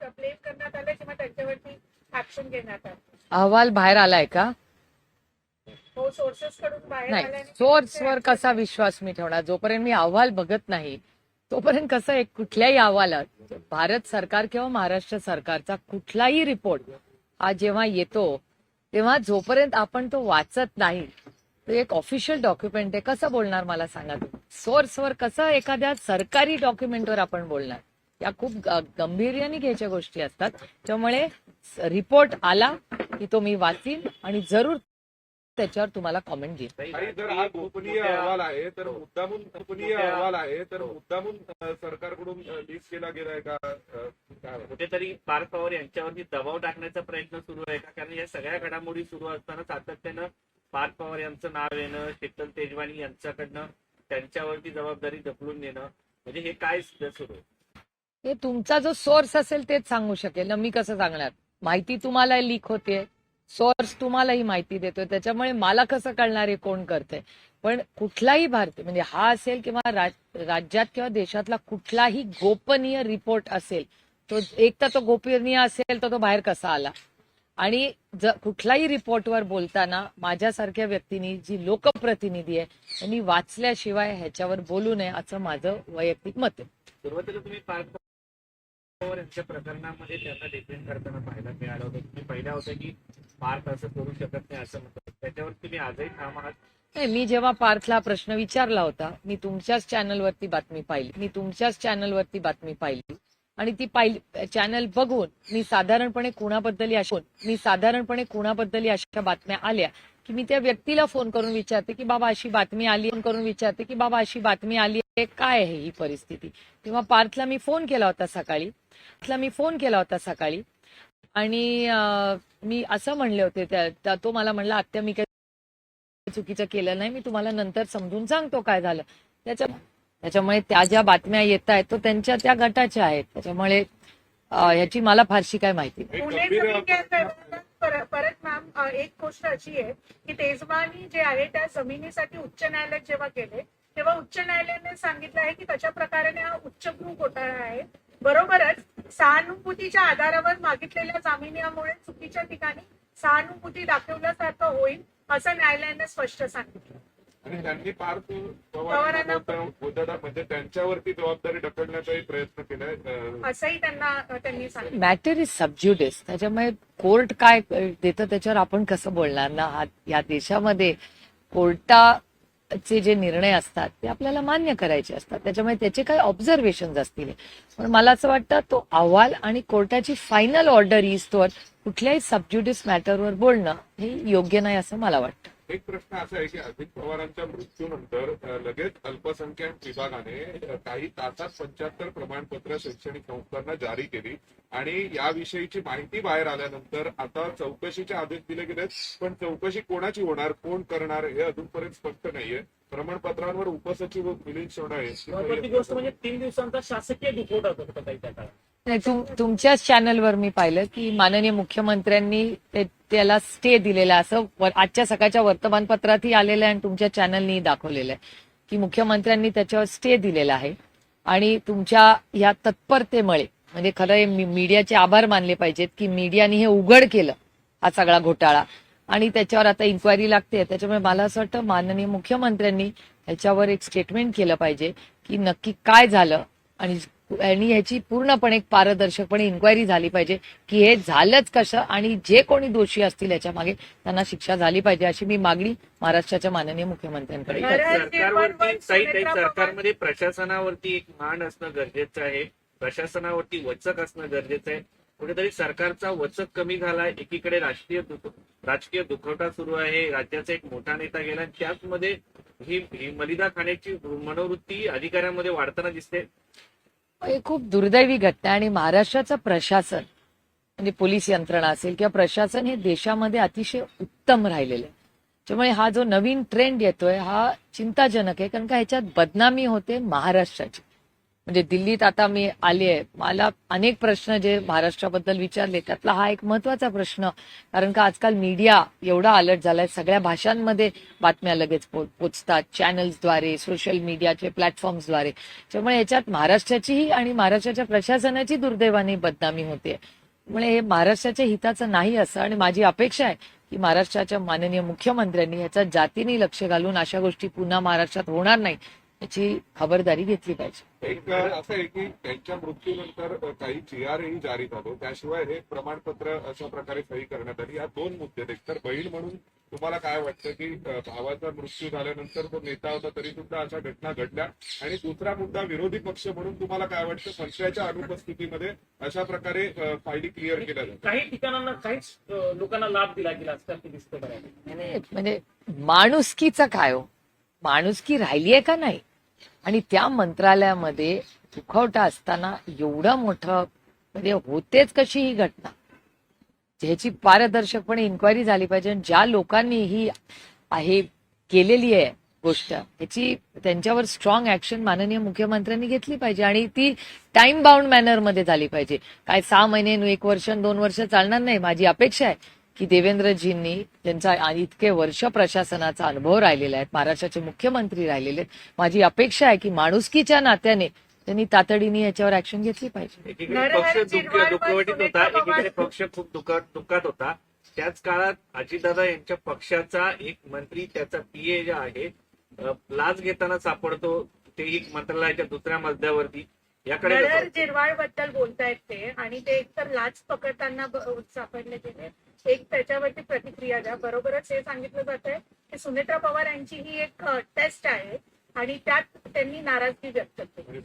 Blame करण्यात आले किंवा त्यांच्यावरती ऍक्शन घेण्यात आलं? अहवाल बाहेर आलाय का? हो, सोर्सेस कडून बाहेर नाही, आल्याने सोर्सवर कसा विश्वास मी ठेवणार? जोपर्यंत मी अहवाल बघत नाही तोपर्यंत कसं एक कुठल्याही अहवालात भारत सरकार किंवा महाराष्ट्र सरकारचा कुठलाही रिपोर्ट हा जेव्हा येतो तेव्हा जोपर्यंत आपण तो वाचत नाही तो एक ऑफिशियल डॉक्युमेंट आहे, कसं बोलणार मला सांगा तुम्ही? सोर्सवर कसं एखाद्या सरकारी डॉक्युमेंटवर आपण बोलणार? या खूप गंभीर्याने घ्यायच्या गोष्टी असतात. त्यामुळे रिपोर्ट आला की तो मी वाचीन आणि जरूर त्याच्यावर तुम्हाला कॉमेंट देईन. आणि जर हा गोपनीय अहवाल आहे तर मुद्दामून सरकारकडून लीक केला गेलाय का? कुठेतरी पार्थ पवार यांच्यावरती दबाव टाकण्याचा प्रयत्न सुरू आहे का? कारण या सगळ्या घडामोडी सुरू असताना सातत्यानं पार्थ पवार यांचं नाव येणं, शीतल तेजवानी यांच्याकडनं त्यांच्यावरती जबाबदारी ढकलून देणं, म्हणजे हे काय सुरू आहे? हे तुमचा जो सोर्स असेल तेच सांगू शकेल ना, मी कसं सांगणार? माहिती तुम्हाला लीक होते, सोर्स तुम्हालाही माहिती देतोय, त्याच्यामुळे मला कसं कळणार आहे कोण करतंय? पण कुठलाही भारतीय म्हणजे हा असेल किंवा राज्यात किंवा देशातला कुठलाही गोपनीय रिपोर्ट असेल तो एक तर तो गोपनीय असेल तर तो बाहेर कसा आला? आणि कुठलाही रिपोर्टवर बोलताना माझ्यासारख्या व्यक्तींनी जी लोकप्रतिनिधी आहे त्यांनी वाचल्याशिवाय ह्याच्यावर बोलू नये असं माझं वैयक्तिक मत आहे. सुरुवातीला तुम्ही पार्थ पवार यांच्या प्रकरणामध्ये त्यांना डिफेंड करताना पाहायला मिळालं होतं. तुम्ही पहिल्या होतं की पार्थ असं करू शकत नाही असं म्हणतात, त्याच्यावर तुम्ही आजही ठाम आहात? नाही, मी जेव्हा पार्थला प्रश्न विचारला होता मी तुमच्याच चॅनलवरती बातमी पाहिली आणि ती चॅनल बघून मी साधारणपणे कुणाबद्दल अशा बातम्या आल्या की मी त्या व्यक्तीला फोन करून विचारते की बाबा अशी बातमी आली आहे, काय आहे ही परिस्थिती? तेव्हा पार्थला मी फोन केला होता सकाळी आणि मी असं म्हणले होते तो मला म्हणला आत्या मी काही चुकीचं केलं नाही, मी तुम्हाला नंतर समजून सांगतो काय झालं. त्याच्यामुळे त्या ज्या बातम्या येत आहेत तो त्यांच्या त्या गटाच्या आहेत, त्याच्यामुळे ह्याची मला फारशी काय माहिती नाही. परत मॅम एक गोष्ट अशी आहे की तेजवानी जे आहे त्या जमिनीसाठी उच्च न्यायालयात जेव्हा गेले तेव्हा उच्च न्यायालयाने सांगितलं आहे की तशा प्रकारे हा उच्चभ्रू घोटाळा आहे. बरोबरच सहानुभूतीच्या आधारावर मागितलेल्या जामिनामुळे चुकीच्या ठिकाणी सहानुभूती दाखवल्यासारखं होईल असं न्यायालयाने स्पष्ट सांगितलं. आणि त्यांनी पार्थ पवारांना म्हणजे त्यांच्यावरती जबाबदारी ढकलण्याचाही प्रयत्न केलाय असंही त्यांनी सांगितलं. मॅटर इज सबज्युडिस, त्याच्यामुळे कोर्ट काय देतं त्याच्यावर आपण कसं बोलणार ना? या देशामध्ये कोर्टाचे जे निर्णय असतात ते आपल्याला मान्य करायचे असतात, त्याच्यामुळे त्याचे काही ऑब्झर्वेशन असतील. पण मला असं वाटतं तो अहवाल आणि कोर्टाची फायनल ऑर्डर इजतोवर कुठल्याही सबज्युडिस मॅटरवर बोलणं हे योग्य नाही असं मला वाटतं. एक प्रश्न असा आहे की अजित पवारांच्या मृत्यूनंतर लगेच अल्पसंख्याक विभागाने काही तासात 75 प्रमाणपत्र शैक्षणिक संस्थांना जारी केली आणि याविषयीची माहिती बाहेर आल्यानंतर आता चौकशीचे आदेश दिले गेलेत. पण चौकशी कोणाची होणार, कोण करणार हे अजूनपर्यंत स्पष्ट नाहीये. प्रमाणपत्रांवर उपसचिव मिलिंद सोनाळे गोष्ट म्हणजे 3 दिवसांचा शासकीय दुखवटा होता काही त्या काळात. तुमच्याच चॅनलवर मी पाहिलं की माननीय मुख्यमंत्र्यांनी त्याला स्टे दिलेला असं आजच्या सकाळच्या वर्तमानपत्रातही आलेलं आहे आणि तुमच्या चॅनलनी दाखवलेलं आहे की मुख्यमंत्र्यांनी त्याच्यावर स्टे दिलेला आहे. आणि तुमच्या या तत्परतेमुळे म्हणजे खरं मीडियाचे आभार मानले पाहिजेत की मीडियाने हे उघड केलं हा सगळा घोटाळा आणि त्याच्यावर आता इन्क्वायरी लागते. त्याच्यामुळे मला असं वाटतं माननीय मुख्यमंत्र्यांनी ह्याच्यावर एक स्टेटमेंट केलं पाहिजे की नक्की काय झालं आणि ह्याची पूर्णपणे पारदर्शकपणे इन्क्वायरी झाली पाहिजे की हे झालंच कसं आणि जे कोणी दोषी असतील याच्या मागे त्यांना शिक्षा झाली पाहिजे अशी मी मागणी महाराष्ट्राच्या माननीय मुख्यमंत्र्यांकडे करते. सरकारमध्ये प्रशासनावरती एक मान असणं गरजेचं आहे, प्रशासनावरती वचक असणं गरजेचं आहे. कुठेतरी सरकारचा वचक कमी झालाय. एकीकडे राजकीय दुखवटा सुरू आहे, राज्याचा एक मोठा नेता गेला, त्याचमध्ये ही मलिदा खाण्याची मनोवृत्ती अधिकाऱ्यांमध्ये वाढताना दिसते. हे खूप दुर्दैवी घटना आणि महाराष्ट्राचं प्रशासन म्हणजे पोलीस यंत्रणा असेल किंवा प्रशासन हे देशामध्ये अतिशय उत्तम राहिलेलं आहे. त्यामुळे हा जो नवीन ट्रेंड येतोय हा चिंताजनक आहे, कारण का ह्याच्यात बदनामी होते महाराष्ट्राची. म्हणजे दिल्लीत आता मी आली आहे, मला अनेक प्रश्न जे महाराष्ट्राबद्दल विचारले त्यातला हा एक महत्वाचा प्रश्न, कारण का आजकाल मीडिया एवढा अलर्ट झालाय, सगळ्या भाषांमध्ये बातम्या लगेच पोचतात, चॅनल्सद्वारे, सोशल मीडियाचे प्लॅटफॉर्म्सद्वारे. त्यामुळे याच्यात महाराष्ट्राचीही आणि महाराष्ट्राच्या प्रशासनाची दुर्दैवाने बदनामी होते. त्यामुळे हे महाराष्ट्राच्या हिताचं नाही असं, आणि माझी अपेक्षा आहे की महाराष्ट्राच्या माननीय मुख्यमंत्र्यांनी याचा जातीने लक्ष घालून अशा गोष्टी पुन्हा महाराष्ट्रात होणार नाही याची खबरदारी घेतली पाहिजे. एक असं आहे की त्यांच्या मृत्यूनंतर काही GRही जारी झाले, त्याशिवाय हे प्रमाणपत्र अशा प्रकारे सही करण्यात आली. या दोन मुद्दे आहेत. तर बहीण म्हणून तुम्हाला काय वाटतं की भावाचा मृत्यू झाल्यानंतर तो नेता होता तरी सुद्धा अशा घटना घडल्या, आणि दुसरा मुद्दा विरोधी पक्ष म्हणून तुम्हाला काय वाटतं मंत्र्याच्या अनुपस्थितीमध्ये अशा प्रकारे फायली क्लिअर केल्या जातात? काही ठिकाणांना काहीच लोकांना लाभ दिला गेला असं ते दिसतं बऱ्यापैकी. नाही, म्हणजे माणुसकीचं काय हो, माणुसकी राहिली आहे का नाही? आणि त्या मंत्रालयामध्ये दुखवटा असताना एवढं मोठं म्हणजे होतेच कशी ही घटना, ज्याची पारदर्शकपणे इन्क्वायरी झाली पाहिजे. आणि ज्या लोकांनी ही आहे केलेली आहे गोष्ट, याची त्यांच्यावर स्ट्रॉंग ऍक्शन माननीय मुख्यमंत्र्यांनी घेतली पाहिजे, आणि ती टाइम बाउंड मॅनरमध्ये झाली पाहिजे. काय 6 महिने 1 वर्ष 2 वर्ष चालणार नाही. माझी अपेक्षा आहे की देवेंद्रजींनी त्यांचा इतके वर्ष प्रशासनाचा अनुभव राहिलेला आहे, महाराष्ट्राचे मुख्यमंत्री राहिलेले आहेत, माझी अपेक्षा आहे की माणुसकीच्या नात्याने त्यांनी तातडीने याच्यावर ऍक्शन घेतली पाहिजे. एकीकडे पक्ष दुःखवटीत होता, एकीकडे पक्ष खूप दुःखात होता. त्याच काळात अजितदादा यांच्या पक्षाचा एक मंत्री, त्याचा PA जे आहे, लाच घेताना सापडतो, तेही मंत्रालयाच्या दुसऱ्या मजल्यावरती. याकडे नरहर झिरवाळ बद्दल बोलतायत ते, आणि ते एकतर लाच पकडताना सापडले गेले. एक त्याच्यावरती प्रतिक्रिया द्या. बरोबरच हे सांगितलं जात आहे की सुनेत्रा पवार यांची ही एक टेस्ट आहे आणि त्यात त्यांनी नाराजगी व्यक्त केली.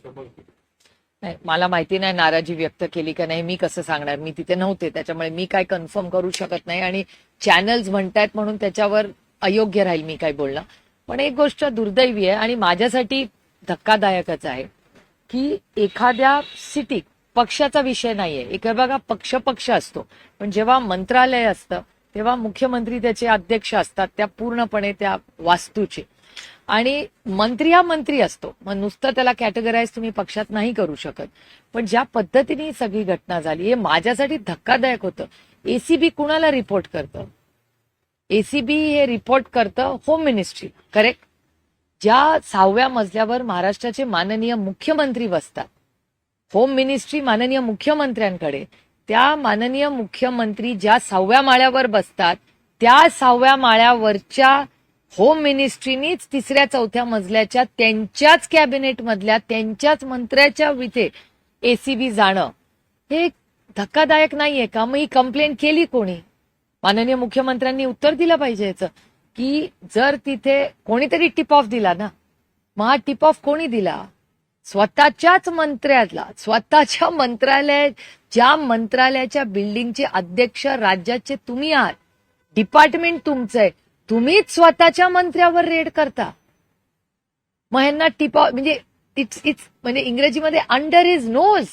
नाही, मला माहिती नाही नाराजी व्यक्त केली का नाही, मी कसं सांगणार, मी तिथे नव्हते, त्याच्यामुळे मी काय कन्फर्म करू शकत नाही. आणि चॅनल्स म्हणतायत म्हणून त्याच्यावर अयोग्य राहील मी काय बोलणं. पण एक गोष्ट दुर्दैवी आहे आणि माझ्यासाठी धक्कादायकच आहे की एखाद्या सिटीत पक्षाचा विषय नाहीये, एक बघा पक्ष असतो, पण जेव्हा मंत्रालय असतं तेव्हा मुख्यमंत्री त्याचे अध्यक्ष असतात त्या पूर्णपणे त्या वास्तूचे, आणि मंत्री हा मंत्री असतो, मग नुसतं त्याला कॅटेगराईज तुम्ही पक्षात नाही करू शकत. पण ज्या पद्धतीने ही सगळी घटना झाली हे माझ्यासाठी धक्कादायक होतं. ACB कुणाला रिपोर्ट करतं? ACB हे रिपोर्ट करतं होम मिनिस्ट्री, करेक्ट? ज्या 6व्या मजल्यावर महाराष्ट्राचे माननीय मुख्यमंत्री बसतात, होम मिनिस्ट्री माननीय मुख्यमंत्र्यांकडे, त्या माननीय मुख्यमंत्री ज्या 6व्या माळ्यावर बसतात त्या 6व्या माळ्यावरच्या होम मिनिस्ट्रीनीच 3ऱ्या 4थ्या मजल्याच्या त्यांच्याच कॅबिनेट मधल्या त्यांच्याच मंत्र्याच्या विथे ACB जाणं हे धक्कादायक नाहीये का? मग ही कंप्लेंट केली कोणी? माननीय मुख्यमंत्र्यांनी उत्तर दिलं पाहिजे याचं की जर तिथे कोणीतरी टिप ऑफ दिला ना, मग हा टिप ऑफ कोणी दिला? स्वतःच्याच मंत्र्याला, स्वतःच्या मंत्रालय, ज्या मंत्रालयाच्या बिल्डिंगचे अध्यक्ष राज्याचे तुम्ही आहात, डिपार्टमेंट तुमचं आहे, तुम्हीच स्वतःच्या मंत्र्यावर रेड करता. मग ह्यांना टिप ऑफ म्हणजे इट्स म्हणजे इंग्रजीमध्ये अंडर हिज नोज.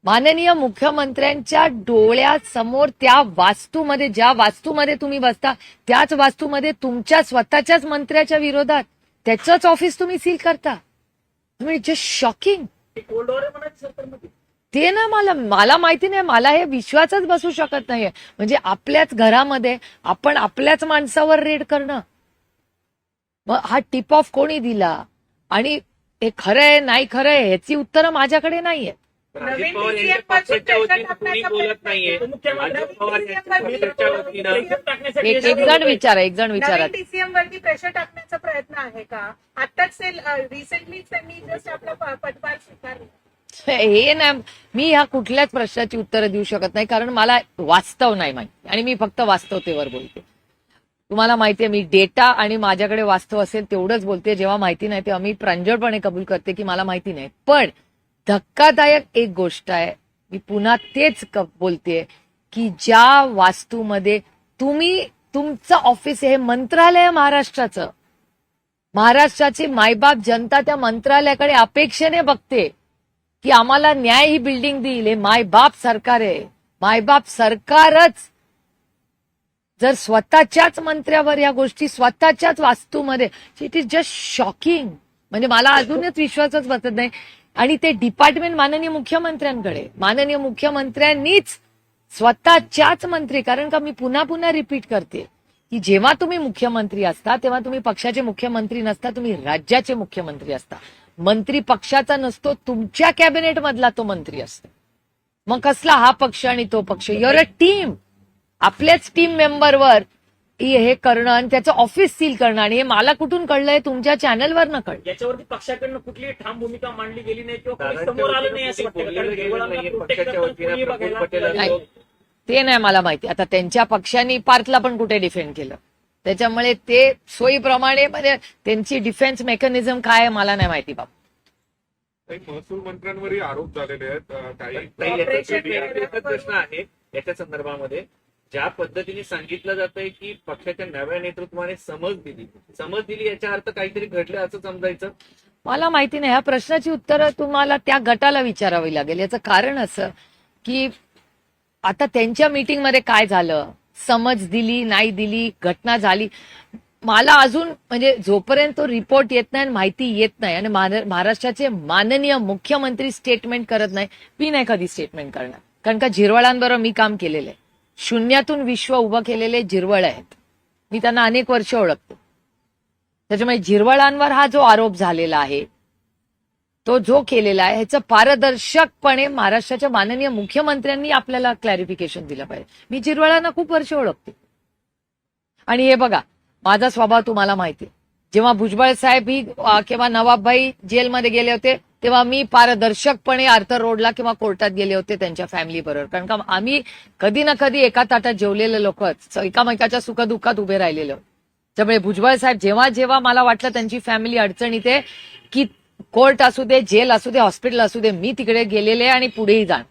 माननीय मुख्यमंत्र्यांच्या डोळ्यासमोर त्या वास्तूमध्ये, ज्या वास्तूमध्ये तुम्ही बसता त्याच वास्तूमध्ये तुमच्या स्वतःच्याच मंत्र्याच्या विरोधात त्याचंच ऑफिस तुम्ही सील करता. तुम्ही जस्ट शॉकिंग. कोल्ड वॉर म्हणायचं सरकारमध्ये ते ना मला माहिती नाही, मला हे विश्वासच बसू शकत नाहीये. म्हणजे आपल्याच घरामध्ये आपण आपल्याच माणसावर रेड करणं. मग हा टिप ऑफ कोणी दिला आणि हे खरंय नाही खरंय ह्याची उत्तरं माझ्याकडे नाहीये. अजित पवार यांच्या पक्षाच्या वतीनं कोणी बोलत नाहीये. अजित पवार यांच्या पक्षाच्या वतीनं एक जण विचारा. DCM वरती प्रेशर टाकण्याचा प्रयत्न आहे का? आताच रिसेंटली त्यांनी जस्ट आपला पदभार स्वीकारला. हे ना, मी ह्या कुठल्याच प्रश्नाची उत्तरं देऊ शकत नाही कारण मला वास्तव नाही माहिती आणि मी फक्त वास्तवतेवर बोलते. तुम्हाला माहितीये मी डेटा आणि माझ्याकडे वास्तव असेल तेवढंच बोलते. जेव्हा माहिती नाही तेव्हा मी प्रांजळपणे कबूल करते की मला माहिती नाही. पण धक्कादायक एक गोष्ट आहे, मी पुन्हा तेच बोलते की ज्या वास्तूमध्ये तुमचं ऑफिस हे मंत्रालय महाराष्ट्राचं, महाराष्ट्राची मायबाप जनता त्या मंत्रालयाकडे अपेक्षेने बघते की आम्हाला न्याय ही बिल्डिंग देईल. हे मायबाप सरकार आहे. मायबाप सरकारच जर स्वतःच्याच मंत्र्यावर या गोष्टी स्वतःच्याच वास्तूमध्ये, इट इज जस्ट शॉकिंग. म्हणजे मला अजूनच विश्वासच बसत नाही आणि ते डिपार्टमेंट माननीय मुख्यमंत्र्यांकडे, माननीय मुख्यमंत्र्यांनीच स्वतःच्याच मंत्री, कारण का मी पुन्हा पुन्हा रिपीट करते की जेव्हा तुम्ही मुख्यमंत्री असता तेव्हा तुम्ही पक्षाचे मुख्यमंत्री नसता, तुम्ही राज्याचे मुख्यमंत्री असता. मंत्री पक्षाचा नसतो, तुमच्या कॅबिनेट मधला तो मंत्री असतो. मग कसला हा पक्ष आणि तो पक्ष? Your a team. आपल्याच टीम मेंबरवर हे करणं आणि त्याचं ऑफिस सील करणं, आणि हे मला कुठून कळलंय? तुमच्या चॅनलवर न कळलं. याच्यावरती पक्षाकडनं कुठलीही ठाम भूमिका मांडली गेली नाही किंवा कोणी दादांच्या समोर आलं नाही असं वतीनं वाटतं. कारण बोललेलं देवळांना नाहीये. protect पक्षाच्या करताना वतीनं कोणी प्रफुल्ल बघायला पटेल तयार नाही. ते नाही मला माहिती. आता त्यांच्या पक्षाने पार्थला पण कुठे डिफेंड केलं, त्याच्यामुळे ते सोयीप्रमाणे म्हणजे त्यांची डिफेन्स मेकॅनिझम काय आहे मला नाही माहिती बाबा. काही महसूल मंत्र्यांवरही आरोप झालेले आहेत. काही ताई, ऑपरेशन एकच प्रश्न आहे याच्या संदर्भामध्ये. ज्या पद्धतीने सांगितलं जातंय की पक्षाच्या नव्या नेतृत्वाने समज दिली याचा अर्थ काहीतरी घडलं असं समजायचं. मला माहिती नाही. ह्या प्रश्नाची उत्तरं तुम्हाला त्या गटाला विचारावी लागेल. याचं कारण असं की आता त्यांच्या मीटिंगमध्ये काय झालं, समज दिली नाही दिली, घटना झाली, मला अजून म्हणजे जोपर्यंत तो रिपोर्ट येत नाही, माहिती येत नाही आणि महाराष्ट्राचे माननीय मुख्यमंत्री स्टेटमेंट करत नाही, मी नाही कधी स्टेटमेंट करणार. कारण का झिरवळांबरोबर मी काम केलेलं आहे. शून्यातून विश्व उभं केलेले झिरवळ आहेत, मी त्यांना अनेक वर्ष ओळखतो. त्याच्यामुळे झिरवळांवर हा जो आरोप झालेला आहे, तो जो केलेला आहे, ह्याचं पारदर्शकपणे महाराष्ट्राच्या माननीय मुख्यमंत्र्यांनी आपल्याला क्लॅरिफिकेशन दिलं पाहिजे. मी झिरवळांना खूप वर्ष ओळखते. आणि हे बघा, माझा स्वभाव तुम्हाला माहिती. जेव्हा भुजबळ साहेब ही किंवा नवाबभाई जेलमध्ये गेले होते तेव्हा मी पारदर्शकपणे आर्थर रोडला किंवा कोर्टात गेले होते त्यांच्या फॅमिली बरोबर. कारण का आम्ही कधी ना कधी एका ताटात जेवलेले लोक, एकामेकाच्या सुखदुःखात उभे राहिलेलो. त्यामुळे भुजबळ साहेब जेव्हा जेव्हा मला वाटलं त्यांची फॅमिली अडचणीत आहे, की कोर्ट असू दे, जेल असू दे, हॉस्पिटल असू दे, मी तिकडे गेलेले आणि पुढेही जाण.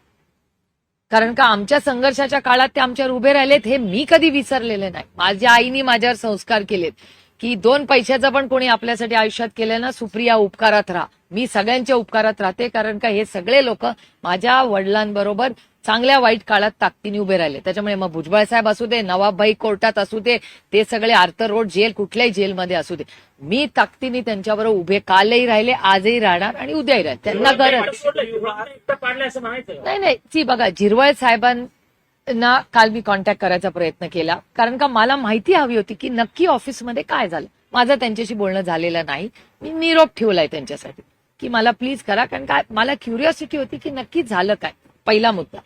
कारण का आमच्या संघर्षाच्या काळात ते आमच्यावर उभे राहिलेत, हे मी कधी विसरलेले नाही. माझ्या आईनी माझ्यावर संस्कार केलेत की 2 पैशाचं पण कोणी आपल्यासाठी आयुष्यात केलं ना, सुप्रिया उपकारात राहा. मी सगळ्यांच्या उपकारात राहते, कारण का हे सगळे लोक माझ्या वडिलांबरोबर चांगल्या वाईट काळात ताकदीने उभे राहिले. त्याच्यामुळे मग भुजबळ साहेब असू दे, नवाबभाई कोर्टात असू दे, ते सगळे आर्थर रोड जेल कुठल्याही जेलमध्ये असू दे, मी ताकदीने त्यांच्याबरोबर उभे कालही राहिले, आजही राहणार आणि उद्याही राहील. त्यांना गरज एकटा पाडलं असं म्हणायचं. नाही. ती बघा, झिरवळ साहेबांना काल मी कॉन्टॅक्ट करायचा प्रयत्न केला, कारण का मला माहिती हवी होती की नक्की ऑफिसमध्ये काय झालं. माझं त्यांच्याशी बोलणं झालेलं नाही. मी निरोप ठेवलाय त्यांच्यासाठी की मला प्लीज करा, कारण काय मला क्युरिओसिटी होती की नक्की झालं काय. पहिला मुद्दा.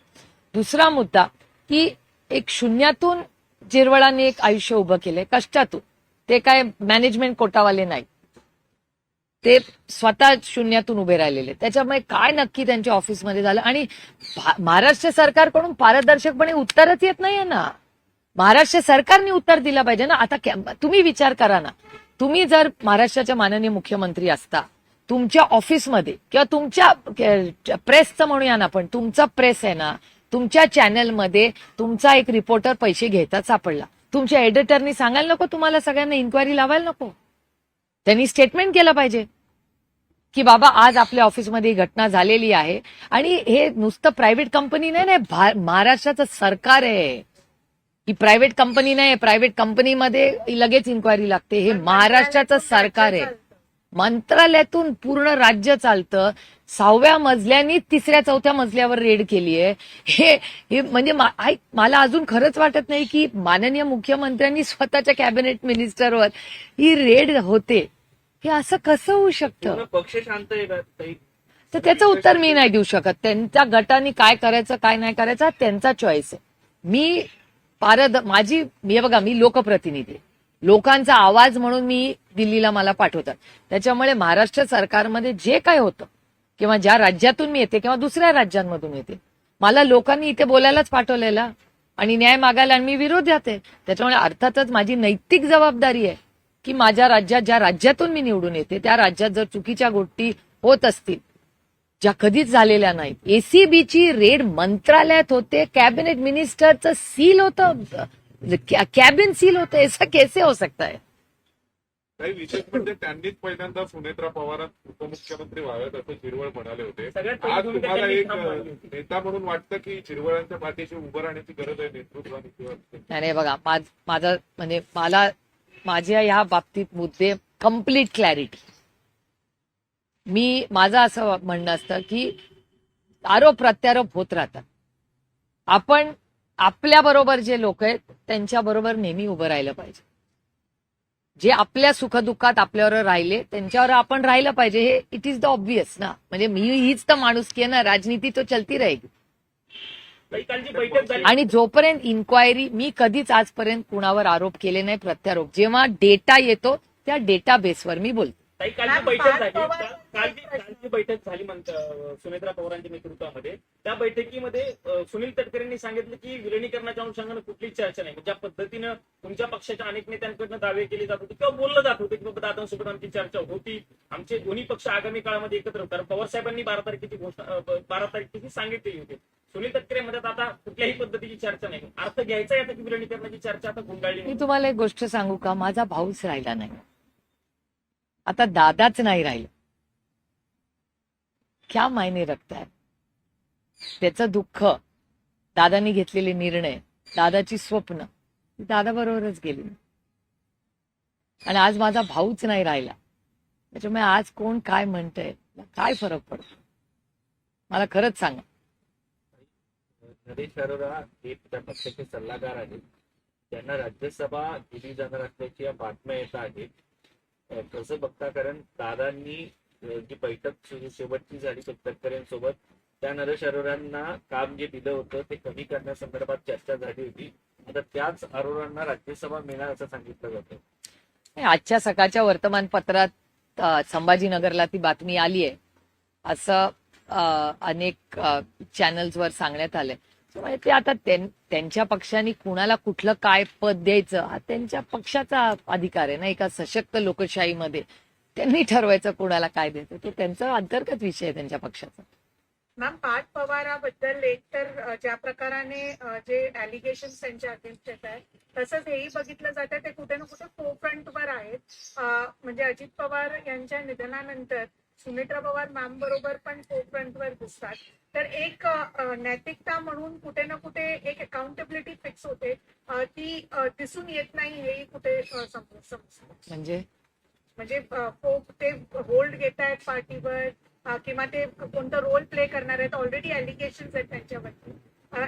दुसरा मुद्दा की एक शून्यातून झिरवळांनी एक आयुष्य उभं केलंय, कष्टातून. ते काय मॅनेजमेंट कोटावाले नाही, ते स्वतः शून्यातून उभे राहिलेले. त्याच्यामुळे काय नक्की त्यांच्या ऑफिसमध्ये झालं, आणि महाराष्ट्र सरकारकडून पारदर्शकपणे उत्तरच येत नाहीये ना. महाराष्ट्र सरकारने उत्तर दिलं पाहिजे ना. आता तुम्ही विचार करा ना, तुम्ही जर महाराष्ट्राच्या माननीय मुख्यमंत्री असता, तुमच्या ऑफिसमध्ये किंवा तुमच्या प्रेसचं म्हणूया ना, पण तुमचा प्रेस आहे ना, तुमच्या चॅनलमध्ये तुमचा एक रिपोर्टर पैसे घेतात सापडला, तुमच्या एडिटरनी सांगायला नको तुम्हाला सगळ्यांना इन्क्वायरी लावायला नको? त्यांनी स्टेटमेंट केलं पाहिजे की बाबा आज आपल्या ऑफिसमध्ये ही घटना झालेली आहे. आणि हे नुसतं प्रायव्हेट कंपनी नाही, महाराष्ट्राचं सरकार आहे. ही प्रायव्हेट कंपनी नाही, प्रायव्हेट कंपनीमध्ये लगेच इन्क्वायरी लागते. हे महाराष्ट्राचं सरकार आहे. मंत्रालयातून पूर्ण राज्य चालतं. 6व्या मजल्यानी 3ऱ्या-4थ्या मजल्यावर रेड केली आहे. हे म्हणजे मला अजून खरंच वाटत नाही की माननीय मुख्यमंत्र्यांनी स्वतःच्या कॅबिनेट मिनिस्टरवर ही रेड होते. हे असं कसं होऊ शकतं? पक्ष शांत आहे का ताई? तर त्याचं उत्तर मी नाही देऊ शकत. त्यांच्या गटाने काय करायचं काय नाही करायचं त्यांचा चॉईस आहे. मी बघा, मी लोकप्रतिनिधी आहे. लोकांचा आवाज म्हणून मी दिल्लीला मला पाठवतात. त्याच्यामुळे महाराष्ट्र सरकारमध्ये जे काय होतं किंवा ज्या राज्यातून मी येते किंवा दुसऱ्या राज्यांमधून येते, मला लोकांनी इथे बोलायलाच पाठवलेला आणि न्याय मागायला, आणि मी विरोधात आहे. त्याच्यामुळे अर्थातच माझी नैतिक जबाबदारी आहे की माझ्या राज्यात, ज्या राज्यातून मी निवडून येते त्या राज्यात जर चुकीच्या गोष्टी होत असतील, ज्या कधीच झालेल्या नाहीत. एसीबीची रेड मंत्रालयात होते, कॅबिनेट मिनिस्टरचं सील होतं, कॅबिन सील होतं. ऐसा कैसे हो सकता है? काही विशेष म्हणजे त्यांनीच पहिल्यांदा सुनेत्रा पवारांत उपमुख्यमंत्री व्हाव्यात असं झिरवळ म्हणाले होते. सगळ्यात पहिली आज भूमिका तुम्हाला त्यांनी एक सांभाळली होती. नेता म्हणून वाटतं की झिरवळांच्या पाठीशी उभं राहण्याची गरज आहे नेतृत्वाने किंवा नाही बघा, माझा म्हणजे मला माझ्या ह्या बाबतीत मुद्दे कम्प्लीट क्लॅरिटी. माझं असं म्हणणं असतं की आरोप प्रत्यारोप होत राहतात. आपण आपल्या बरोबर जे लोक आहेत त्यांच्याबरोबर नेहमी उभं राहिलं पाहिजे. जे आपल्या सुखदुःखात आपल्यावर राहिले त्यांच्यावर आपण राहिलं पाहिजे. हे इट इज द ऑब्वियस ना. म्हणजे मी हीच तर माणुसकी आहे ना. राजनीती तो चलती राहील. काही काल जी बैठक झाली आणि जोपर्यंत इन्क्वायरी, मी कधीच आजपर्यंत कुणावर आरोप केले नाही, प्रत्यारोप. जेव्हा डेटा येतो त्या डेटा बेसवर मी बोलतो. काही काल जी मॅम, बैठक पार्थ झाली पवार काल जी बैठक झाली सुनेत्रा पवारांच्या नेतृत्वामध्ये, त्या बैठकीमध्ये सुनील तटकरेंनी सांगितलं की विलिनीकरणाच्या अनुषंगाने कुठलीच चर्चा नाही. ज्या पद्धतीनं तुमच्या पक्षाच्या अनेक नेत्यांकडून दावे केले जात होते किंवा बोललं जात होते की बाबा दादांसोबत आमची चर्चा होती, आमचे दोन्ही पक्ष आगामी काळामध्ये एकत्र होतात. पवार साहेबांनी 12 तारखेची सांगितलेली होती. सुनील तटकरे म्हणतात आता कुठल्याही पद्धतीची चर्चा नाही. अर्थ घ्यायचा आहे आता की विलिनीकरणाची चर्चा आता गुंडाळली मी तुम्हाला एक गोष्ट सांगू का? माझा भाऊच राहिला नाही, आता दादाच नाही राहिला. क्या मायने रखता है? त्याचं दुःख, दादानी घेतलेले निर्णय, दादाची स्वप्न दादा बरोबरच गेली. आणि आज माझा भाऊच नाही राहिला. त्याच्यामुळे आज कोण काय म्हणतंय, काय फरक पडतो? मला खरंच सांगा. नरेश अरोरा हे त्या पक्षाचे सल्लागार आहेत. त्यांना राज्यसभा दिली जाणार असल्याची या बातम्या येत आहेत. कसं बघता? कारण दादांनी जी बैठक शेवटची झाली तटकरेंसोबत, त्या नरेश अरोरांना काम जे दिलं होतं ते कमी करण्यासंदर्भात चर्चा झाली होती. आता त्याच अरोरांना राज्यसभा मिळणार असं सांगितलं जातं. आजच्या सकाळच्या वर्तमानपत्रात संभाजीनगरला ती बातमी आली आहे असं अनेक चॅनल्सवर सांगण्यात आलंय. त्यामुळे ते आता त्यांच्या पक्षाने कुणाला कुठलं काय पद द्यायचं हा त्यांच्या पक्षाचा अधिकार आहे ना. एका सशक्त लोकशाहीमध्ये त्यांनी ठरवायचं कुणाला काय द्यायचं. तो त्यांचा अंतर्गत विषय आहे त्यांच्या पक्षाचा. मॅम, पार्थ पवाराबद्दल एक तर ज्या प्रकाराने जे अलिगेशन त्यांच्या अगेन्स्ट येत आहेत, तसंच हेही बघितलं जातं ते कुठे ना कुठे फोरफ्रंटवर आहेत. म्हणजे अजित पवार यांच्या निधनानंतर सुनेत्रा पवार मॅम बरोबर पण फोरफ्रंटवर दिसतात. तर एक नैतिकता म्हणून कुठे ना कुठे एक अकाउंटेबिलिटी फिक्स होते, ती दिसून येत नाही. हेही कुठे समजतं. म्हणजे ते होल्ड घेत आहेत पार्टीवर किंवा ते कोणता रोल प्ले करणार आहेत. ऑलरेडी अलिगेशन आहेत त्यांच्यावरती.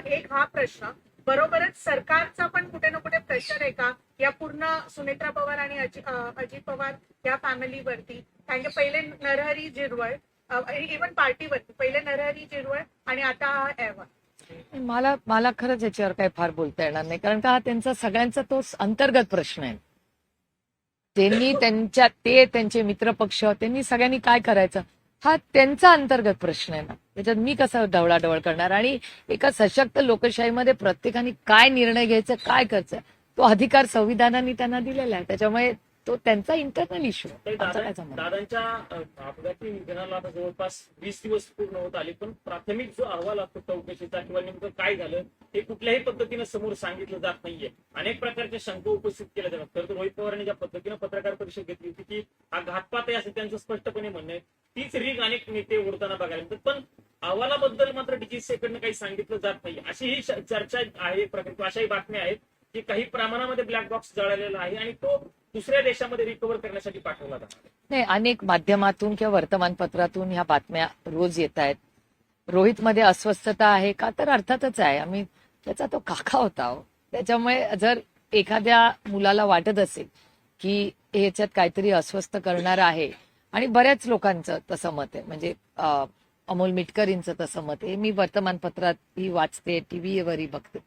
एक हा प्रश्न. बरोबरच सरकारचा पण कुठे ना कुठे प्रेशर आहे का या पूर्ण सुनेत्रा पवार आणि अजित पवार या फॅमिलीवरती? कारण की पहिले नरहरी झिरवळ, इव्हन पार्टीवरती पहिले नरहरी झिरवळ आणि आता हा अहवाल. मला खरंच याच्यावर काही फार बोलता येणार नाही, कारण का हा त्यांचा सगळ्यांचा तो अंतर्गत प्रश्न आहे. त्यांचे मित्रपक्ष त्यांनी सगळ्यांनी काय करायचं हा त्यांचा अंतर्गत प्रश्न आहे ना. त्याच्यात मी कसं ढवळाढवळ करणार? आणि एका सशक्त लोकशाहीमध्ये प्रत्येकाने काय निर्णय घ्यायचा, काय करायचं, तो अधिकार संविधानाने त्यांना दिलेला आहे. त्याच्यामुळे तो त्यांचा इंटरनल इश्यू. दादांच्या अपघाती निधनाला आता जवळपास 20 दिवस पूर्ण होत आले, पण प्राथमिक जो अहवाल असतो चौकशीचा किंवा नेमकं काय झालं हे कुठल्याही पद्धतीनं समोर सांगितलं जात नाहीये. अनेक प्रकारच्या शंका उपस्थित केल्या जातात. खरं तर रोहित पवारांनी ज्या पद्धतीनं पत्रकार परिषद घेतली होती की हा घातपात आहे असं त्यांचं स्पष्टपणे म्हणणं आहे. तीच रीग अनेक नेते ओढताना बघायला मिळतात. पण अहवालाबद्दल मात्र डीजीसीकडनं काही सांगितलं जात नाही अशी ही चर्चा आहे. अशाही बातम्या आहेत की काही प्रमाणामध्ये ब्लॅक बॉक्स जळालेला आहे आणि तो दुसऱ्या देशामध्ये रिकव्हर करण्यासाठी पाठवला जातो. नाही, अनेक माध्यमातून किंवा वर्तमानपत्रातून ह्या बातम्या रोज येत आहेत. रोहितमध्ये अस्वस्थता आहे का? तर अर्थातच आहे. आम्ही त्याचा तो काका होता हो. त्याच्यामुळे जर एखाद्या मुलाला वाटत असेल की ह्याच्यात काहीतरी अस्वस्थ करणार आहे, आणि बऱ्याच लोकांचं तसं मत आहे, म्हणजे अमोल मिटकरींचं तसं मत आहे. मी वर्तमानपत्रातही वाचते, टीव्हीवरही बघते,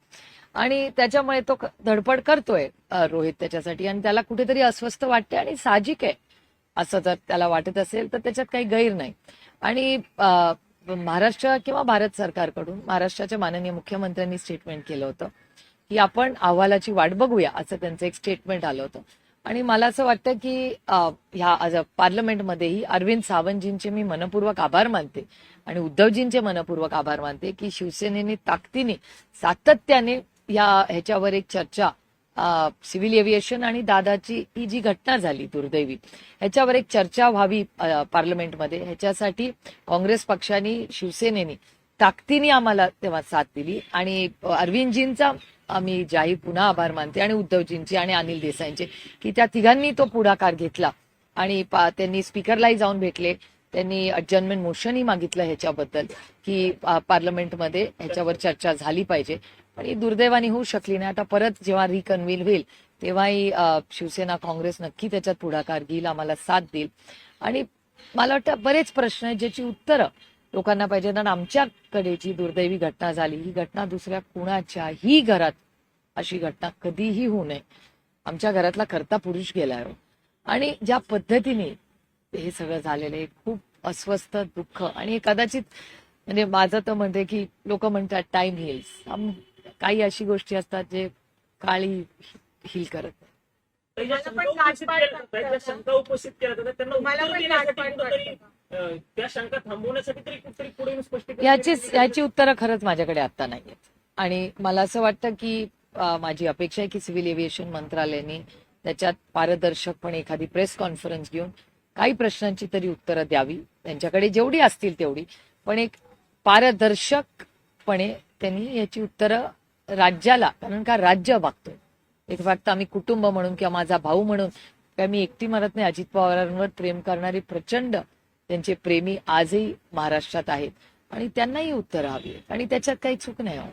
आणि त्याच्यामुळे तो धडपड करतोय रोहित त्याच्यासाठी, आणि त्याला कुठेतरी अस्वस्थ वाटते आणि साहजिक आहे. असं जर त्याला वाटत असेल तर त्याच्यात काही गैर नाही. आणि महाराष्ट्र किंवा भारत सरकारकडून महाराष्ट्राच्या माननीय मुख्यमंत्र्यांनी स्टेटमेंट केलं होतं की आपण अहवालाची वाट बघूया, असं त्यांचं एक स्टेटमेंट आलं होतं. आणि मला असं वाटतं की ह्या पार्लमेंटमध्येही अरविंद सावंतजींचे मी मनपूर्वक आभार मानते आणि उद्धवजींचे मनपूर्वक आभार मानते की शिवसेनेने ताकदीने सातत्याने ह्याच्यावर एक चर्चा, सिव्हिल एव्हिएशन आणि दादाची ही जी घटना झाली दुर्दैवी, ह्याच्यावर एक चर्चा व्हावी पार्लमेंटमध्ये. ह्याच्यासाठी काँग्रेस पक्षाने, शिवसेनेने ताकदीने आम्हाला तेव्हा साथ दिली. आणि अरविंदजींचा आम्ही जाहीर पुन्हा आभार मानते, आणि उद्धवजींचे आणि अनिल देसाईंचे, की त्या तिघांनी तो पुढाकार घेतला आणि त्यांनी स्पीकरलाही जाऊन भेटले, त्यांनी अडजर्नमेंट मोशनही मागितलं ह्याच्याबद्दल की पार्लमेंटमध्ये ह्याच्यावर चर्चा झाली पाहिजे. पण ही दुर्दैवाने होऊ शकली नाही. आता परत जेव्हा रिकन्व्हीन होईल तेव्हाही शिवसेना काँग्रेस नक्की त्याच्यात पुढाकार घेईल, आम्हाला साथ देईल. आणि मला वाटतं बरेच प्रश्न आहेत ज्याची उत्तरं लोकांना पाहिजे. कारण आमच्याकडे जी दुर्दैवी घटना झाली ही घटना दुसऱ्या कुणाच्याही घरात अशी घटना कधीही होऊ नये. आमच्या घरातला करता पुरुष गेलाय हो. आणि ज्या पद्धतीने हे सगळं झालेलं आहे खूप अस्वस्थ, दुःख. आणि कदाचित म्हणजे माझं तर म्हणते की लोक म्हणतात टाइम हिल्स. काही अशी गोष्टी असतात जे काळी हिल करत नाही. ज्या मला पण शंका उपस्थित लाजपाट केल्या वाटतं. जातात, ज्या शंका उपस्थित केल्या जातात त्यांना मला उत्तर पण देण्यासाठी लाजपाट कुठेतरी वाटतं. त्या शंका थांबवण्यासाठी तरी कुठेतरी पुढे येऊन स्पष्टीकरण याची उत्तरं खरंच माझ्याकडे आता नाहीयेत. आणि मला असं वाटतं की माझी अपेक्षा आहे की सिव्हिल एव्हिएशन मंत्रालयाने त्याच्यात पारदर्शकपणे एखादी प्रेस कॉन्फरन्स घेऊन काही प्रश्नांची तरी उत्तरं द्यावी, त्यांच्याकडे जेवढी असतील तेवढी. पण एक पारदर्शकपणे त्यांनी याची उत्तरं राज्याला, कारण का राज्य बघतोय. एक फक्त आम्ही कुटुंब म्हणून किंवा माझा भाऊ म्हणून काय मी एकटी म्हणत नाही. अजित पवारांवर प्रेम करणारी प्रचंड त्यांचे प्रेमी आजही महाराष्ट्रात आहेत आणि त्यांनाही उत्तरं हवी आहेत. आणि त्याच्यात काही चूक नाही हो.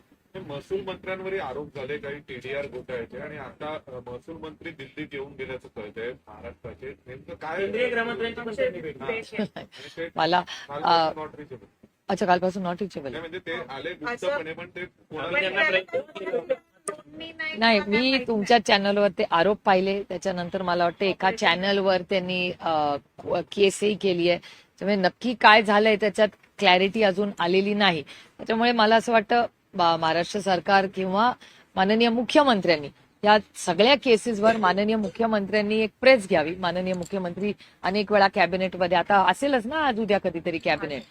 महसूल मंत्र्यांवरही आरोप झाले काही टीडीआर घोटाळ्याचे आणि आता महसूल मंत्री दिल्लीत येऊन गेल्याचं कळतंय महाराष्ट्राचे. नेमकं काय केंद्रीय गृहमंत्र्यांची मंत्र्यांनी भेट ते- ते मला नॉट रिचेबल अच्छा कालपासून नॉट रिचेबल. म्हणजे ते आले गुप्तपणे पण ते कोणाला पण त्यांना त्याला- नाही, मी तुमच्या चॅनलवर ते आरोप पाहिले. त्याच्यानंतर मला वाटतं एका चॅनलवर त्यांनी केसही केली आहे. त्यामुळे नक्की काय झालंय त्याच्यात क्लॅरिटी अजून आलेली नाही. त्याच्यामुळे मला असं वाटतं महाराष्ट्र सरकार किंवा माननीय मुख्यमंत्र्यांनी या सगळ्या केसेसवर माननीय मुख्यमंत्र्यांनी एक प्रेस घ्यावी. माननीय मुख्यमंत्री अनेक वेळा कॅबिनेटमध्ये आता असेलच ना आज उद्या कधीतरी कॅबिनेट.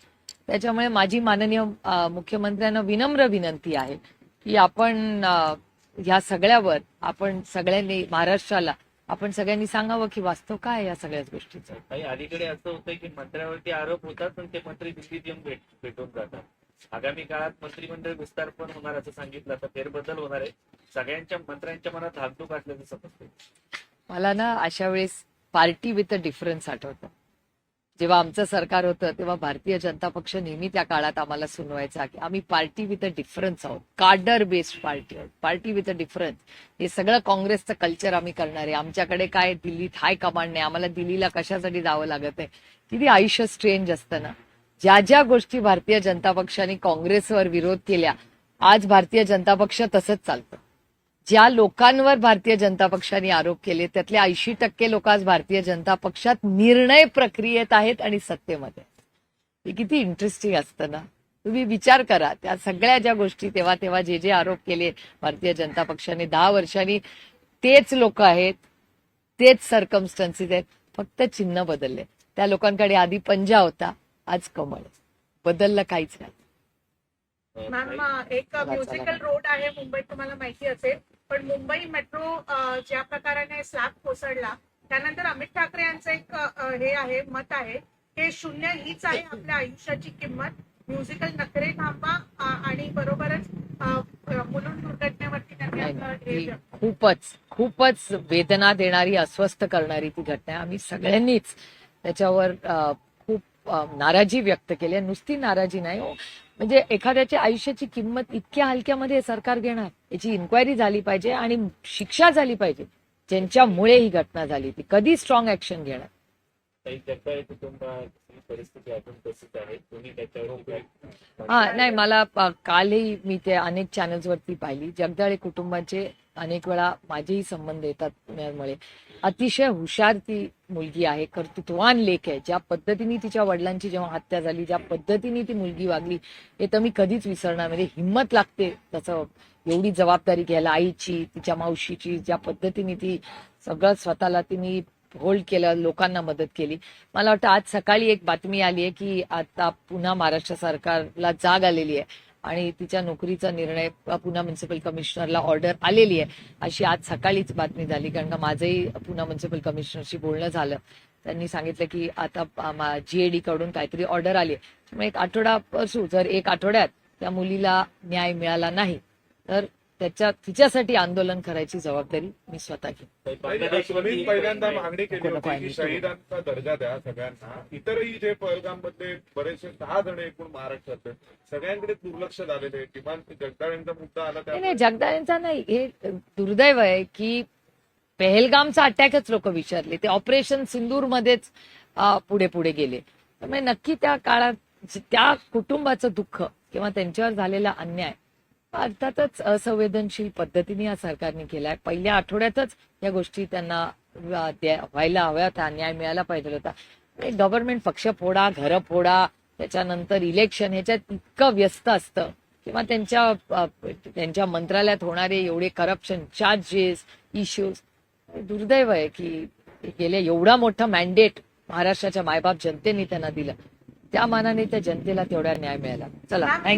त्याच्यामुळे माझी माननीय मुख्यमंत्र्यांना विनम्र विनंती आहे की आपण ह्या सगळ्यावर आपण सगळ्यांनी महाराष्ट्राला आपण सगळ्यांनी सांगावं की वास्तव काय आहे या सगळ्याच गोष्टीचं. काही अलीकडे असं होतंय की मंत्र्यावरती आरोप होतात पण ते मंत्री दिल्लीत येऊन भेटून जातात. आगामी काळात मंत्रिमंडळ विस्तार पण होणार असं सांगितलं. आता फेरबदल होणार आहे. सगळ्यांच्या मंत्र्यांच्या मनात धाकधूक असल्याचं समजतं. मला ना अशा वेळेस पार्टी विथ अ डिफरन्स आठवतं. जेव्हा आमचं सरकार होतं तेव्हा भारतीय जनता पक्ष नेहमी त्या काळात आम्हाला सुनवायचा की आम्ही पार्टी विथ अ डिफरन्स आहोत, कार्डर बेस्ड पार्टी आहोत, पार्टी विथ अ डिफरन्स. हे सगळं काँग्रेसचं कल्चर आम्ही करणार आहे. आमच्याकडे काय दिल्लीत हाय कमांड नाही, आम्हाला दिल्लीला कशासाठी जावं लागत आहे. किती आयुष्य स्ट्रेंज असतं ना. ज्या ज्या गोष्टी भारतीय जनता पक्षाने काँग्रेसवर विरोध केल्या आज भारतीय जनता पक्ष तसंच चालतं. ज्या लोकांवर भारतीय जनता पक्षाने आरोप केले त्यातले 80% लोक आज भारतीय जनता पक्षात निर्णय प्रक्रियेत आहेत आणि सत्तेमध्ये. हे किती इंटरेस्टिंग असतं ना. तुम्ही विचार करा त्या सगळ्या ज्या गोष्टी तेव्हा तेव्हा जे जे आरोप केले भारतीय जनता पक्षाने 10 वर्षांनी तेच लोक आहेत, तेच सर्कमस्टन्सेस आहेत, फक्त चिन्ह बदलले. त्या लोकांकडे आधी पंजा होता, आज कमळ. बदललं काहीच नाही. मॅम एक म्युझिकल रोड आहे मुंबईत, तुम्हाला माहिती असेल. पण मुंबई मेट्रो ज्या प्रकाराने स्लॅब कोसळला त्यानंतर अमित ठाकरे यांचं एक हे आहे, मत आहे की 0 हीच आहे आपल्या आयुष्याची किंमत. म्युझिकल नखरे थांबा आणि बरोबरच मुलुंड दुर्घटनेवरती त्यांनी आपलं हे ही खूपच वेदना देणारी, अस्वस्थ करणारी ती घटना आहे. आम्ही सगळ्यांनीच त्याच्यावर खूप नाराजी व्यक्त केली आहे. नुसती नाराजी नाही हो, म्हणजे एखाद्याच्या आयुष्याची किंमत इतक्या हलक्यामध्ये सरकार घेणार. याची इन्क्वायरी झाली पाहिजे आणि शिक्षा झाली पाहिजे ज्यांच्यामुळे ही घटना झाली. ती कधी स्ट्रॉंग ऍक्शन घेणार. काही जगदाळे कुटुंबाची परिस्थिती अजून तशीच आहे. तुम्ही त्याच्यावर नाही, मला कालही मी ते अनेक चॅनल्सवरती पाहिली. जगदाळे कुटुंबाचे अनेक वेळा माझेही संबंध येतात पुण्यामुळे. अतिशय हुशार ती मुलगी आहे, कर्तृत्वान लेक आहे. ज्या पद्धतीने तिच्या वडिलांची जेव्हा हत्या झाली, ज्या पद्धतीने ती मुलगी वागली हे तर मी कधीच विसरणार. म्हणजे हिंमत लागते तसं एवढी जबाबदारी घ्यायला, आईची, तिच्या मावशीची. ज्या पद्धतीने ती सगळं स्वतःला तिने होल्ड केलं, लोकांना मदत केली. मला वाटतं आज सकाळी एक बातमी आली आहे की आता पुन्हा महाराष्ट्र सरकारला जाग आलेली आहे आणि तिच्या नोकरीचा निर्णय पुन्हा म्युन्सिपल कमिशनरला ऑर्डर आलेली आहे अशी आज सकाळीच बातमी झाली. कारण का माझंही पुन्हा म्युन्सिपल कमिशनरशी बोलणं झालं. त्यांनी सांगितलं की आता जीएडी कडून काहीतरी ऑर्डर आली आहे. त्यामुळे एक आठवडा असू, जर एक आठवड्यात त्या मुलीला न्याय मिळाला नाही तर तिच्यासाठी आंदोलन करायची जबाबदारी मी स्वतः घेईन. अश्वनीत पहिल्यांदा मागणी केली नको, नको, होती की नको. शहीदांचा दर्जा द्या सगळ्यांना. इतरही जे पहलगाम मधले बरेचसे 6 जण एकूण महाराष्ट्रातले सगळ्यांकडे दुर्लक्ष झालेले आहे. किमान जगदाळेंचा मुद्दा आला नाही त्या जगदाळेंचा नाही, हे दुर्दैव आहे की पेहलगामचा अटॅकच लोक विचारले, ते ऑपरेशन सिंदूर मध्येच पुढे पुढे गेले. त्यामुळे नक्की त्या काळात त्या कुटुंबाचं दुःख किंवा त्यांच्यावर झालेला अन्याय अर्थातच असंवेदनशील पद्धतीने या सरकारने केलाय. पहिल्या आठवड्यातच या गोष्टी त्यांना व्हायला हव्या होत्या, न्याय मिळायला पाहिजे होता. गव्हर्नमेंट पक्ष फोडा, घरं फोडा, त्याच्यानंतर इलेक्शन, ह्याच्यात इतकं व्यस्त असतं किंवा त्यांच्या मंत्रालयात होणारे एवढे करप्शन चार्जेस इश्यूज. दुर्दैव आहे की गेले एवढा मोठा मॅन्डेट महाराष्ट्राच्या मायबाप जनतेने त्यांना दिलं, त्या मानाने त्या जनतेला तेवढा न्याय मिळाला. चला, थँक्यू.